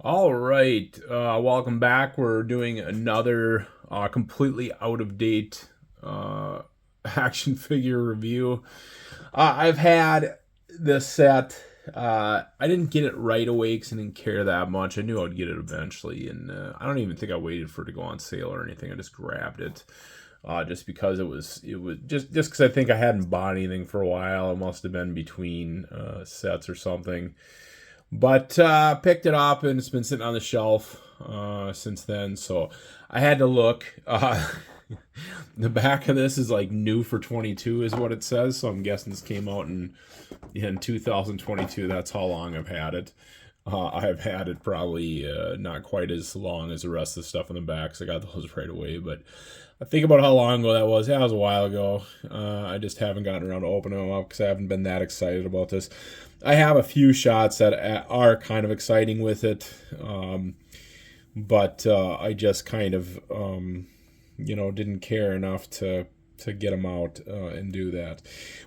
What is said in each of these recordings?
All right, welcome back. We're doing another completely out of date action figure review. I've had this set. I didn't get it right away because I didn't care that much. I knew I'd get it eventually, and I don't even think I waited for it to go on sale or anything. I just grabbed it. Just because it was just because I think I hadn't bought anything for a while. It must have been between sets or something. But picked it up and it's been sitting on the shelf since then. So I had to look. The back of this is like new for 22 is what it says. So I'm guessing this came out in 2022. That's how long I've had it. I've had it probably not quite as long as the rest of the stuff in the back. So I got those right away. But I think about how long ago that was. Yeah, it was a while ago. I just haven't gotten around to opening them up because I haven't been that excited about this. I have a few shots that are kind of exciting with it, but I just kind of, didn't care enough to get them out and do that.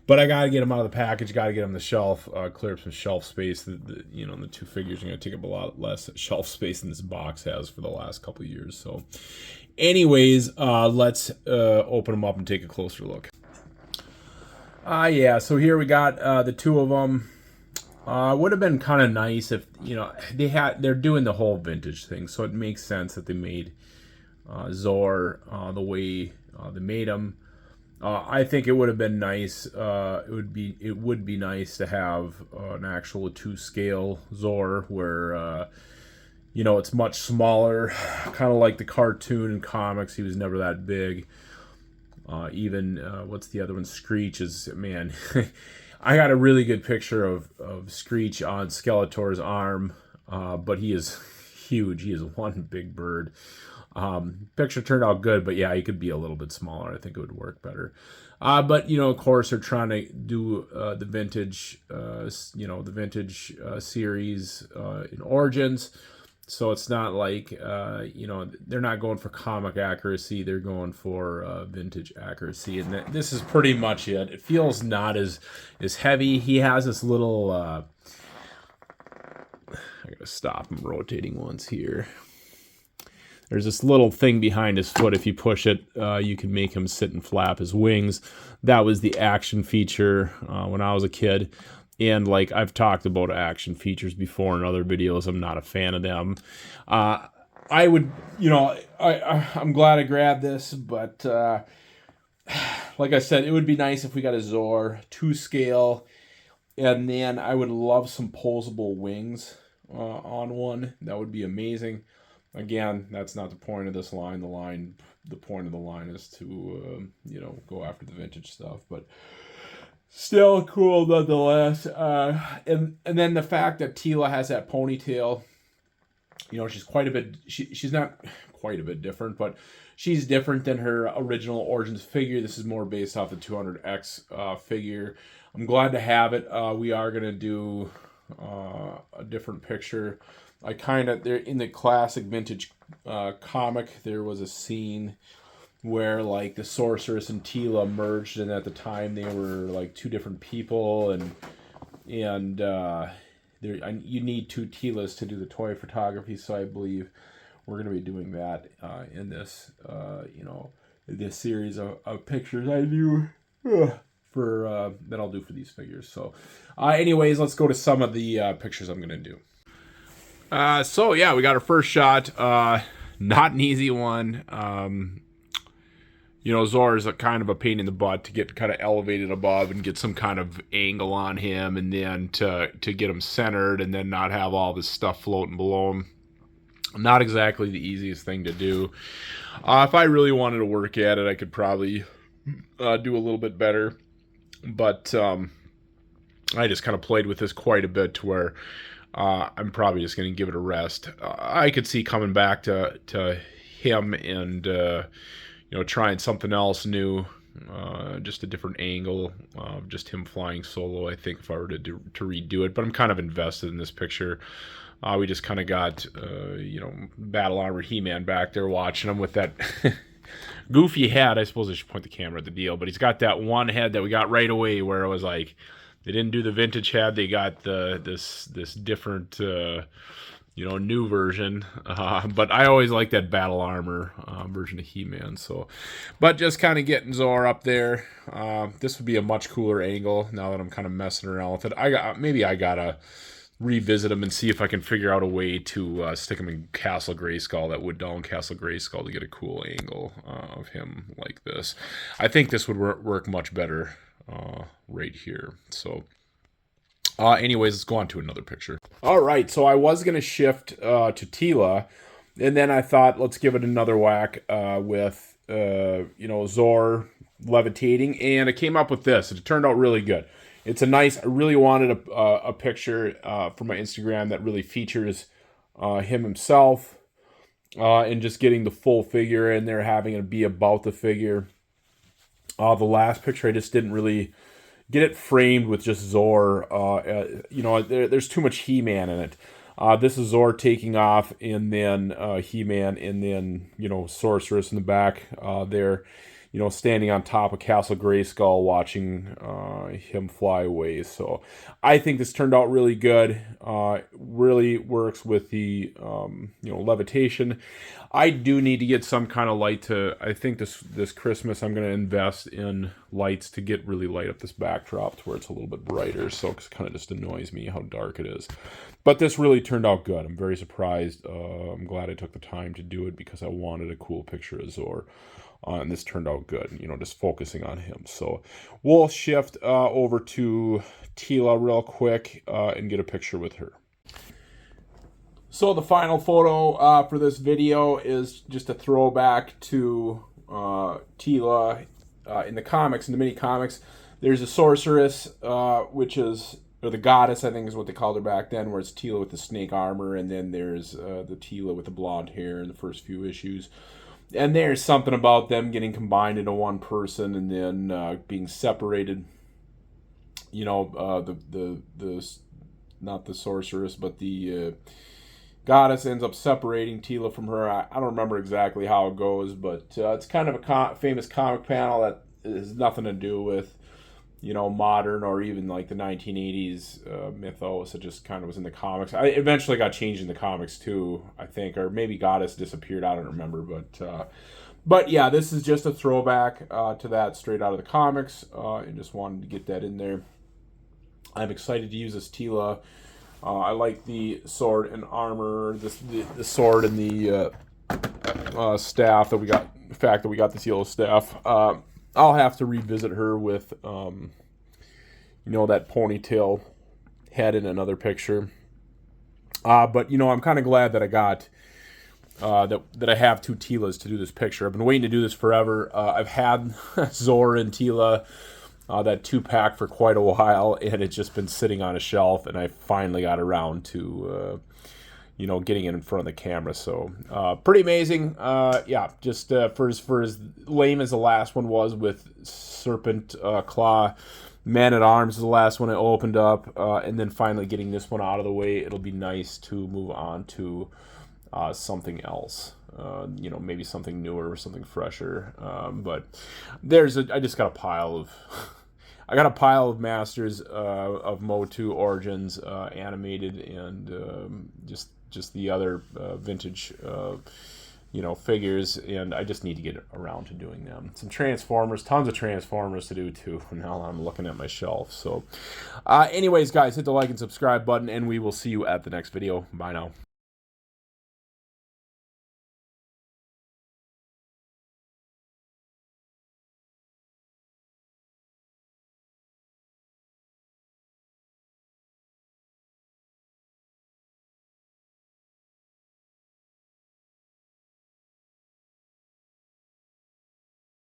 But I got to get them out of the package. Got to get them on the shelf. Clear up some shelf space. The two figures are going to take up a lot less shelf space than this box has for the last couple of years. So, anyways, let's open them up and take a closer look. Yeah. So here we got the two of them. Would have been kind of nice if they're doing the whole vintage thing, so it makes sense that they made Zoar the way they made him. I think it would have been nice. It would be nice to have an actual 2 scale Zoar where it's much smaller, kind of like the cartoon and comics. He was never that big. Even what's the other one? Screech is, man. I got a really good picture of Screech on Skeletor's arm, but he is huge. He is one big bird. Picture turned out good, but yeah, he could be a little bit smaller. I think it would work better. But of course, they're trying to do the vintage, series in Origins. So it's not like they're not going for comic accuracy; they're going for vintage accuracy, and this is pretty much it. It feels not as heavy. He has this little. I gotta stop. I'm rotating once here. There's this little thing behind his foot. If you push it, you can make him sit and flap his wings. That was the action feature when I was a kid. And like I've talked about action features before in other videos, I'm not a fan of them. I would, I'm glad I grabbed this, but like I said, it would be nice if we got a Zoar 2 scale, and then I would love some posable wings on one. That would be amazing. Again, that's not the point of this line. The point of the line is to go after the vintage stuff, but still cool nonetheless. And then the fact that Teela has that ponytail, she's quite a bit. She's not quite a bit different, but she's different than her original Origins figure. This is more based off the 200X figure. I'm glad to have it. We are gonna do a different picture. They're in the classic vintage comic. There was a scene where like the sorceress and Teela merged, and at the time they were like two different people, and you need two Teelas to do the toy photography. So I believe we're going to be doing that in this this series of pictures I do for that I'll do for these figures. So anyways, let's go to some of the pictures I'm going to do. So yeah, we got our first shot. Not an easy one. Zoar is a kind of a pain in the butt to get kind of elevated above and get some kind of angle on him, and then to get him centered, and then not have all this stuff floating below him. Not exactly the easiest thing to do. If I really wanted to work at it, I could probably do a little bit better. But I just kind of played with this quite a bit to where I'm probably just going to give it a rest. I could see coming back to him and trying something else new, just a different angle of just him flying solo. I think if I were to redo it, but I'm kind of invested in this picture. We just kind of got battle armored He-Man back there watching him with that goofy head. I suppose I should point the camera at the deal, but he's got that one head that we got right away where it was like they didn't do the vintage head. They got this different new version. But I always like that battle armor version of He-Man. So, but just kind of getting Zoar up there. This would be a much cooler angle now that I'm kind of messing around with it. Maybe I gotta revisit him and see if I can figure out a way to stick him in Castle Grayskull, that wood down Castle Grayskull, to get a cool angle of him like this. I think this would work much better right here. So anyways, let's go on to another picture. All right, so I was going to shift to Teela, and then I thought, let's give it another whack with, Zoar levitating, and I came up with this. It turned out really good. It's a nice, I really wanted a picture for my Instagram that really features him himself, and just getting the full figure in there, having it be about the figure. The last picture, I just didn't really get it framed with just Zoar. There's too much He-Man in it. This is Zoar taking off, and then He-Man, and then, Sorceress in the back there, standing on top of Castle Grayskull, watching him fly away. So I think this turned out really good. Really works with the levitation. I do need to get some kind of light I think this Christmas I'm going to invest in lights to get really light up this backdrop to where it's a little bit brighter, so it kind of just annoys me how dark it is. But this really turned out good. I'm very surprised. I'm glad I took the time to do it because I wanted a cool picture of Zoar. And this turned out good, just focusing on him. So we'll shift over to Teela real quick and get a picture with her. So the final photo for this video is just a throwback to Teela in the comics, in the mini comics. There's a sorceress, or the goddess, I think is what they called her back then, where it's Teela with the snake armor, and then there's the Teela with the blonde hair in the first few issues. And there's something about them getting combined into one person and then being separated. Not the sorceress, but the goddess ends up separating Teela from her. I don't remember exactly how it goes, but it's kind of a famous comic panel that has nothing to do with, modern or even like the 1980s mythos. It just kind of was in the comics. I eventually got changed in the comics too, I think, or maybe Goddess disappeared. I don't remember, but yeah, this is just a throwback to that straight out of the comics, and just wanted to get that in there. I'm excited to use this Teela. I like the sword and armor, the sword and the staff that we got. The fact that we got this yellow staff. I'll have to revisit her with, that ponytail head in another picture. But I'm kind of glad that I got that I have two Teelas to do this picture. I've been waiting to do this forever. I've had Zoar and Teela, that 2-pack, for quite a while, and it's just been sitting on a shelf, and I finally got around to getting it in front of the camera. So pretty amazing. Just for as lame as the last one was with Serpent Claw, Man-at-Arms is the last one I opened up, and then finally getting this one out of the way. It'll be nice to move on to something else. Maybe something newer or something fresher. But I just got a pile of I got a pile of Masters of Motu Origins animated, and just the other vintage figures, and I just need to get around to doing them. Some Transformers, tons of Transformers to do too. Now I'm looking at my shelf. So anyways, guys, hit the like and subscribe button, and we will see you at the next video. Bye now.